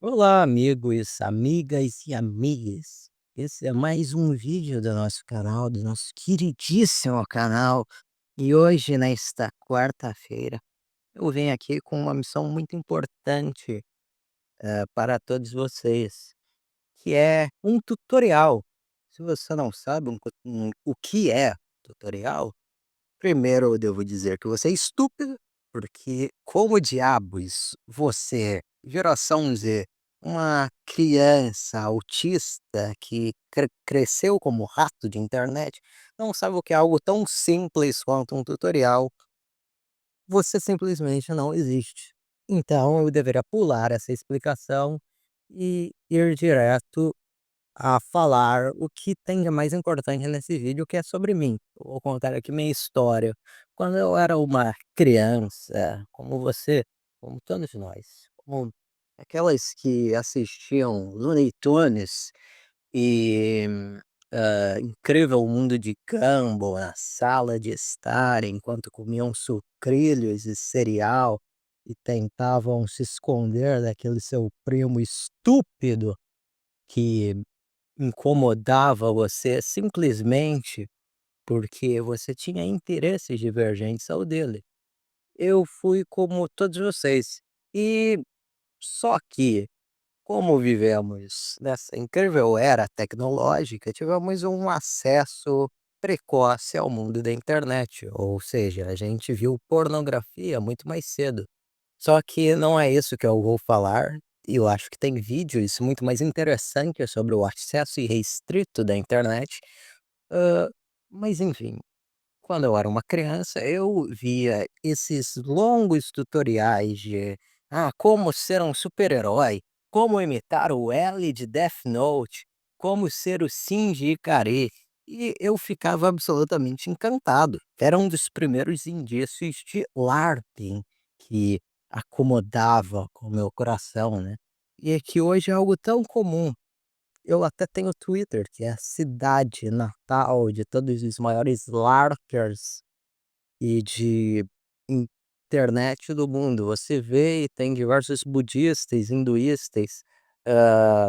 Olá, amigos, amigas e amigas. Esse é mais um vídeo do nosso canal, do nosso queridíssimo canal. E hoje, nesta quarta-feira, eu venho aqui com uma missão muito importante para todos vocês, que é um tutorial. Se você não sabe o que é tutorial, primeiro eu devo dizer que você é estúpido, porque como diabos você, geração Z, uma criança autista que cresceu como rato de internet, não sabe o que é algo tão simples quanto um tutorial, você simplesmente não existe. Então eu deveria pular essa explicação e ir direto a falar o que tem de mais importante nesse vídeo, que é sobre mim. Eu vou contar aqui minha história. Quando eu era uma criança, como você, como todos nós, como aquelas que assistiam Looney Tunes e Incrível Mundo de Gumball na sala de estar, enquanto comiam sucrilhos e cereal e tentavam se esconder daquele seu primo estúpido que incomodava você simplesmente porque você tinha interesses divergentes ao dele. Eu fui como todos vocês. E só que, como vivemos nessa incrível era tecnológica, tivemos um acesso precoce ao mundo da internet. Ou seja, a gente viu pornografia muito mais cedo. Só que não é isso que eu vou falar, e eu acho que tem vídeos muito mais interessantes sobre o acesso irrestrito da internet. Hã, mas enfim, quando eu era uma criança, eu via esses longos tutoriais de, como ser um super-herói, como imitar o L de Death Note, como ser o Shinji Ikari, e eu ficava absolutamente encantado. Era um dos primeiros indícios de LARPing que acomodava com o meu coração, né. E é que hoje é algo tão comum. Eu até tenho Twitter, que é a cidade natal de todos os maiores LARPers e de internet do mundo. Você vê e tem diversos budistas, hinduístas,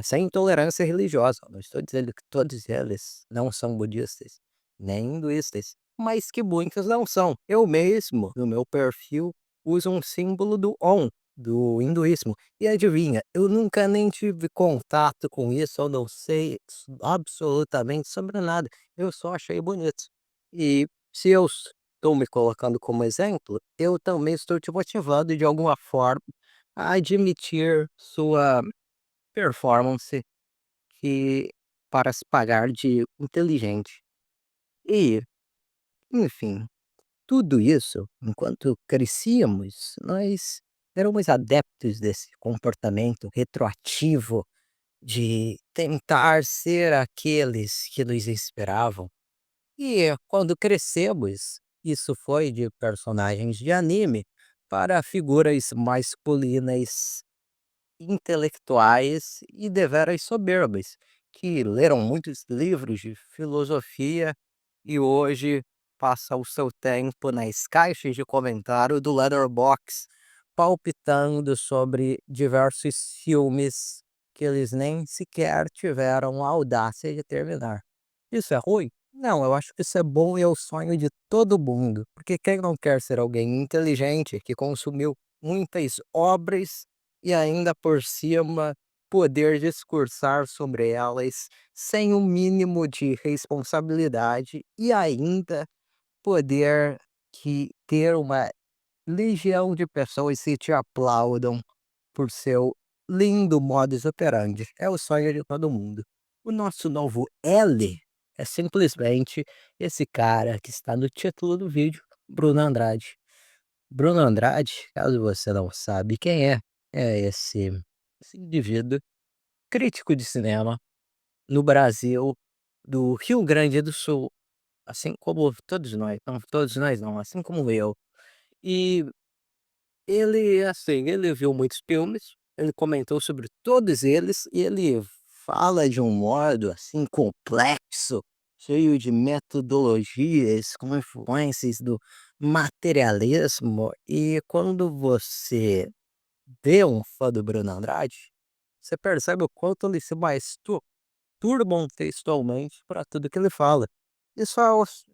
sem intolerância religiosa. Não estou dizendo que todos eles não são budistas, nem hinduístas, mas que muitos não são. Eu mesmo, no meu perfil, uso um símbolo do Om, do hinduísmo. E adivinha, eu nunca nem tive contato com isso, eu não sei absolutamente sobre nada. Eu só achei bonito. E se eu estou me colocando como exemplo, eu também estou te motivando de alguma forma a admitir sua performance que para se pagar de inteligente. E, enfim, tudo isso, enquanto crescíamos, nós éramos adeptos desse comportamento retroativo de tentar ser aqueles que nos inspiravam. E quando crescemos, isso foi de personagens de anime para figuras masculinas, intelectuais e deveras soberbas, que leram muitos livros de filosofia e hoje passa o seu tempo nas caixas de comentário do Letterboxd, palpitando sobre diversos filmes que eles nem sequer tiveram a audácia de terminar. Isso é ruim? Não, eu acho que isso é bom e é o sonho de todo mundo, porque quem não quer ser alguém inteligente que consumiu muitas obras e ainda por cima poder discursar sobre elas sem o mínimo de responsabilidade e ainda poder que ter uma legião de pessoas que te aplaudam por seu lindo modus operandi. É o sonho de todo mundo. O nosso novo L é simplesmente esse cara que está no título do vídeo, Bruno Andrade. Bruno Andrade, caso você não sabe quem é esse indivíduo, crítico de cinema no Brasil, do Rio Grande do Sul, assim como todos nós não, assim como eu. E ele, assim, ele viu muitos filmes, ele comentou sobre todos eles e ele fala de um modo, assim, complexo, cheio de metodologias, com influências do materialismo. E quando você vê um fã do Bruno Andrade, você percebe o quanto ele se masturba textualmente para tudo que ele fala. Isso é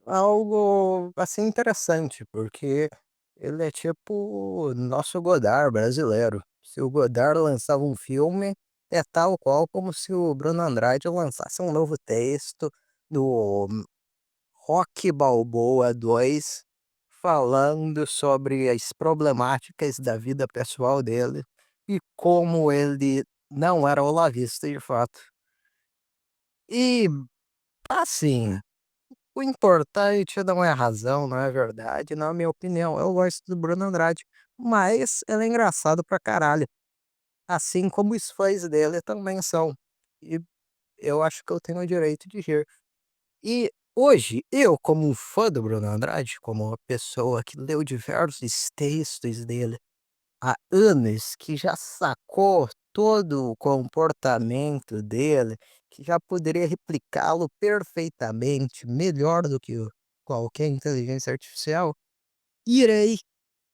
algo, assim, interessante, porque ele é tipo o nosso Godard brasileiro. Se o Godard lançava um filme, é tal qual como se o Bruno Andrade lançasse um novo texto do Rock Balboa 2, falando sobre as problemáticas da vida pessoal dele e como ele não era olavista de fato. E, assim, o importante não é a razão, não é a verdade, não é a minha opinião. Eu gosto do Bruno Andrade, mas ele é engraçado pra caralho, assim como os fãs dele também são. E eu acho que eu tenho o direito de rir. E hoje, eu, como um fã do Bruno Andrade, como uma pessoa que leu diversos textos dele há anos, que já sacou todo o comportamento dele, que já poderia replicá-lo perfeitamente, melhor do que qualquer inteligência artificial, irei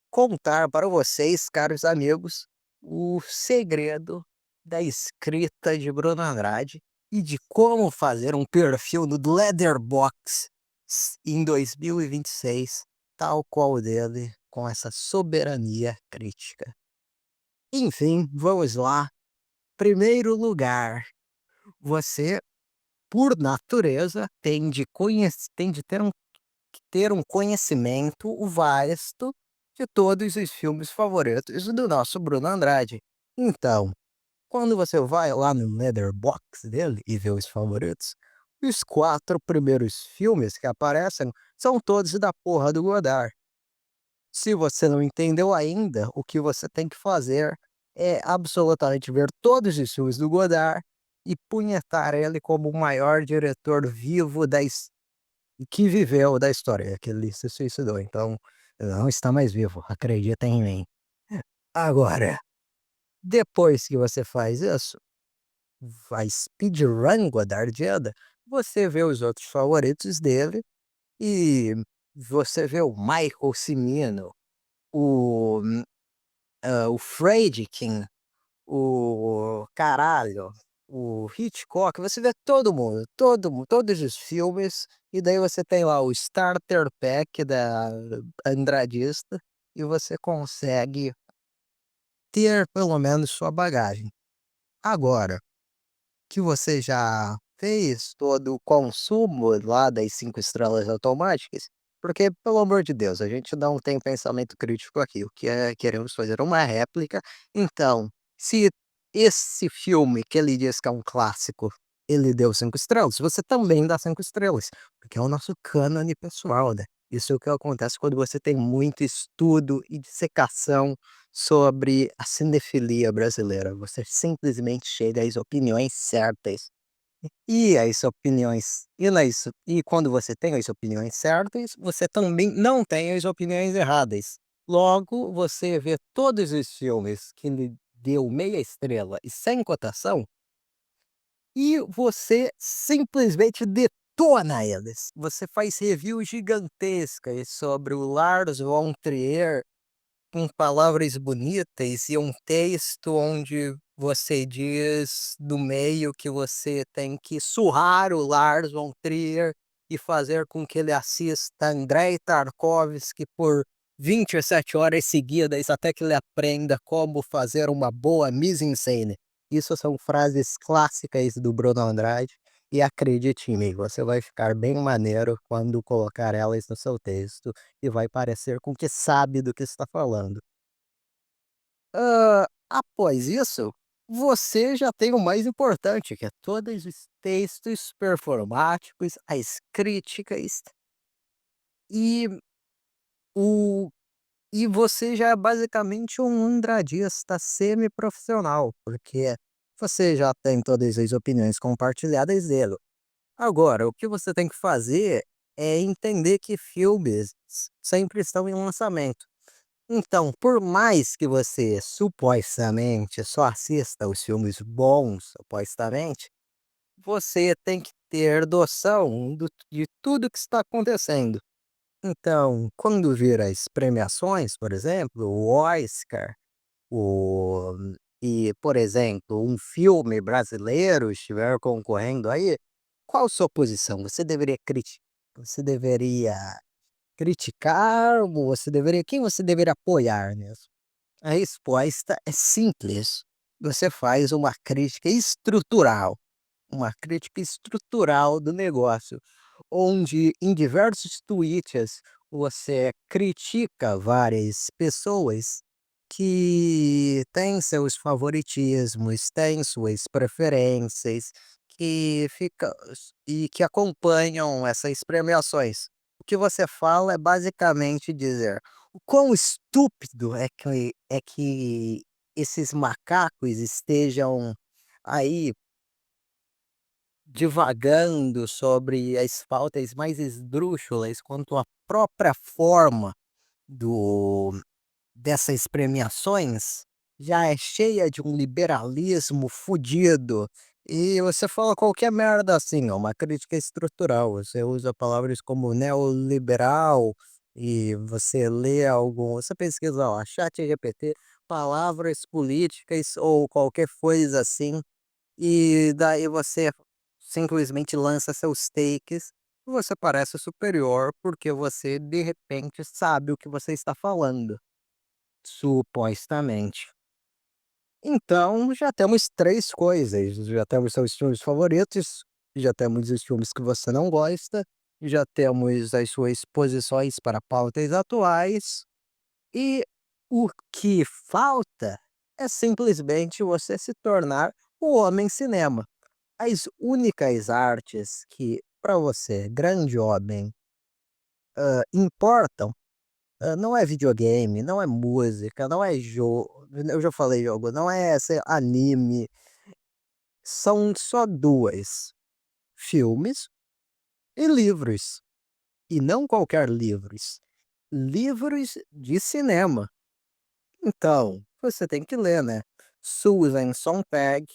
contar para vocês, caros amigos, o segredo da escrita de Bruno Andrade e de como fazer um perfil no Letterboxd em 2026, tal qual o dele, com essa soberania crítica. Enfim, vamos lá. Primeiro lugar, você, por natureza, tem de ter um conhecimento vasto de todos os filmes favoritos do nosso Bruno Andrade. Então, quando você vai lá no Letterboxd dele e vê os favoritos, os 4 primeiros filmes que aparecem são todos da porra do Godard. Se você não entendeu ainda, o que você tem que fazer é absolutamente ver todos os filmes do Godard e punhetar ele como o maior diretor vivo que viveu da história, que ele se suicidou, então não está mais vivo, acredita em mim. Agora, depois que você faz isso, vai speedrun Godardiana, você vê os outros favoritos dele e você vê o Michael Cimino, o, o Friedkin, o caralho, o Hitchcock, você vê todo mundo, todos os filmes, e daí você tem lá o starter pack da Andradista, e você consegue ter pelo menos sua bagagem. Agora, que você já fez todo o consumo lá das 5 estrelas automáticas, porque, pelo amor de Deus, a gente não tem pensamento crítico aqui, o que é queremos fazer uma réplica. Então, se esse filme que ele diz que é um clássico, ele deu 5 estrelas, você também dá 5 estrelas, porque é o nosso cânone pessoal, né. Isso é o que acontece quando você tem muito estudo e dissecação sobre a cinefilia brasileira, você simplesmente chega às opiniões certas. E quando você tem as opiniões certas, você também não tem as opiniões erradas. Logo, você vê todos os filmes que lhe deu meia estrela e sem cotação, e você simplesmente detona eles. Você faz reviews gigantescas sobre o Lars von Trier, com palavras bonitas e um texto onde você diz do meio que você tem que surrar o Lars von Trier e fazer com que ele assista Andrei Tarkovsky por 27 horas seguidas até que ele aprenda como fazer uma boa mise-en-scène. Isso são frases clássicas do Bruno Andrade e acredite em mim, você vai ficar bem maneiro quando colocar elas no seu texto e vai parecer com que sabe do que está falando. Após isso, você já tem o mais importante, que é todos os textos performáticos, as críticas e o você já é basicamente um andradista semi-profissional, porque você já tem todas as opiniões compartilhadas dele. Agora, o que você tem que fazer é entender que filmes sempre estão em lançamento. Então, por mais que você supostamente só assista os filmes bons, supostamente, você tem que ter noção de tudo que está acontecendo. Então, quando vir as premiações, por exemplo, o Oscar, o e, por exemplo, um filme brasileiro estiver concorrendo aí, qual sua posição? Você deveria criticar ou você deveria quem você deveria apoiar nisso? A resposta é simples. Você faz uma crítica estrutural do negócio, onde em diversos tweets você critica várias pessoas que têm seus favoritismos, têm suas preferências, e que acompanham essas premiações. O que você fala é basicamente dizer o quão estúpido é que esses macacos estejam aí divagando sobre as pautas mais esdrúxulas quanto à própria forma do dessas premiações, já é cheia de um liberalismo fudido, e você fala qualquer merda assim, é uma crítica estrutural, você usa palavras como neoliberal, e você pesquisa lá, ChatGPT, palavras políticas ou qualquer coisa assim, e daí você simplesmente lança seus takes, você parece superior, porque você de repente sabe o que você está falando. Supostamente. Então, já temos 3 coisas, já temos seus filmes favoritos, já temos os filmes que você não gosta, já temos as suas posições para pautas atuais, e o que falta é simplesmente você se tornar o homem cinema. As únicas artes que, para você, grande homem, importam, não é videogame, não é música, não é jogo, eu já falei jogo, não é, anime, são só 2: filmes e livros. E não qualquer livros, livros de cinema. Então, você tem que ler, né, Susan Sontag,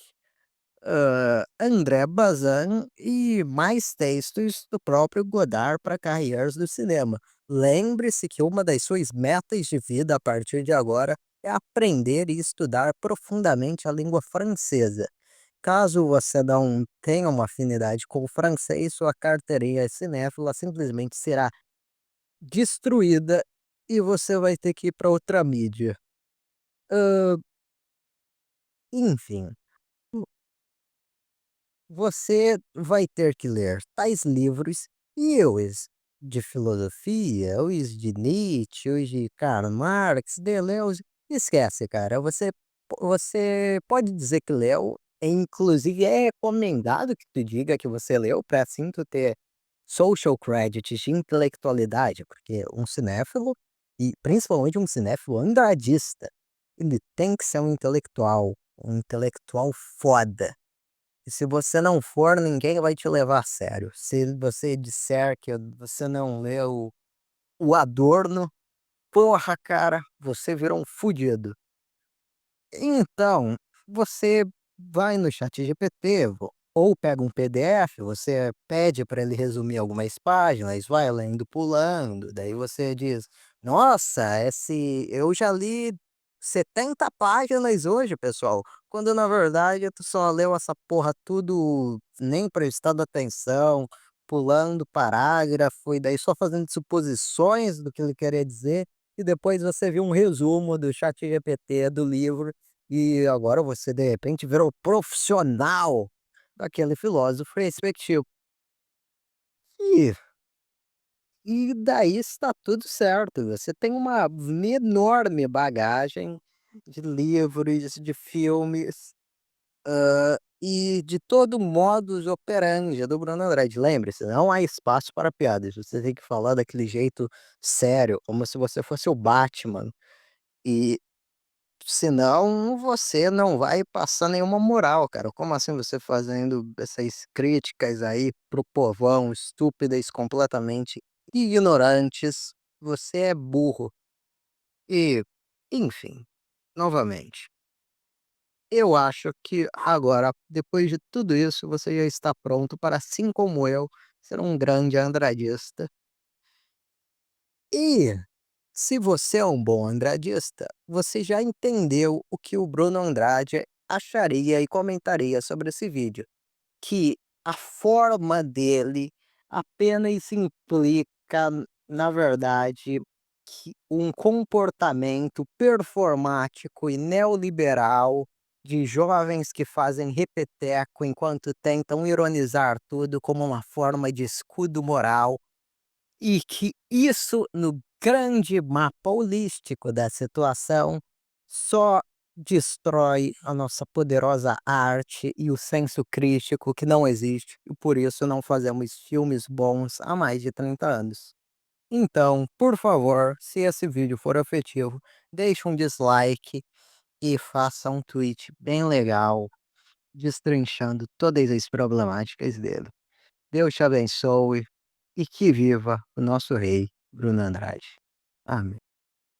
André Bazin e mais textos do próprio Godard para carreiras do cinema. Lembre-se que uma das suas metas de vida a partir de agora é aprender e estudar profundamente a língua francesa. Caso você não tenha uma afinidade com o francês, sua carteirinha cinéfila simplesmente será destruída e você vai ter que ir para outra mídia. Hã, enfim. Você vai ter que ler tais livros e os de filosofia, os de Nietzsche, os de Karl Marx, Deleuze, esquece, cara. Você pode dizer que leu, e inclusive é recomendado que tu diga que você leu para assim tu ter social credits de intelectualidade, porque um cinéfilo, e principalmente um cinéfilo andradista, ele tem que ser um intelectual foda. E se você não for, ninguém vai te levar a sério. Se você disser que você não leu o Adorno, porra, cara, você virou um fudido. Então, você vai no ChatGPT, ou pega um PDF, você pede para ele resumir algumas páginas, vai lendo, pulando, daí você diz: "Nossa, esse eu já li 70 páginas hoje, pessoal", quando na verdade tu só leu essa porra tudo nem prestando atenção, pulando parágrafo, e daí só fazendo suposições do que ele queria dizer, e depois você viu um resumo do ChatGPT do livro e agora você, de repente, virou profissional daquele filósofo respectivo. E daí está tudo certo, você tem uma enorme bagagem de livros, de filmes, e de todo modus operandi do Bruno Andrade. Lembre-se, não há espaço para piadas, você tem que falar daquele jeito sério, como se você fosse o Batman, e senão você não vai passar nenhuma moral, cara. Como assim você fazendo essas críticas aí pro povão, estúpidas, completamente ignorantes? Você é burro. E, enfim, novamente, eu acho que agora, depois de tudo isso, você já está pronto para, assim como eu, ser um grande andradista. E Se você é um bom andradista, você já entendeu o que o Bruno Andrade acharia e comentaria sobre esse vídeo, que a forma dele apenas implica, na verdade, que um comportamento performático e neoliberal de jovens que fazem repeteco enquanto tentam ironizar tudo como uma forma de escudo moral, e que isso, no grande mapa holístico da situação, só destrói a nossa poderosa arte e o senso crítico que não existe, e por isso não fazemos filmes bons há mais de 30 anos. Então, por favor, se esse vídeo for efetivo, deixe um dislike e faça um tweet bem legal, destrinchando todas as problemáticas dele. Deus te abençoe e que viva o nosso rei, Bruno Andrade. Amém.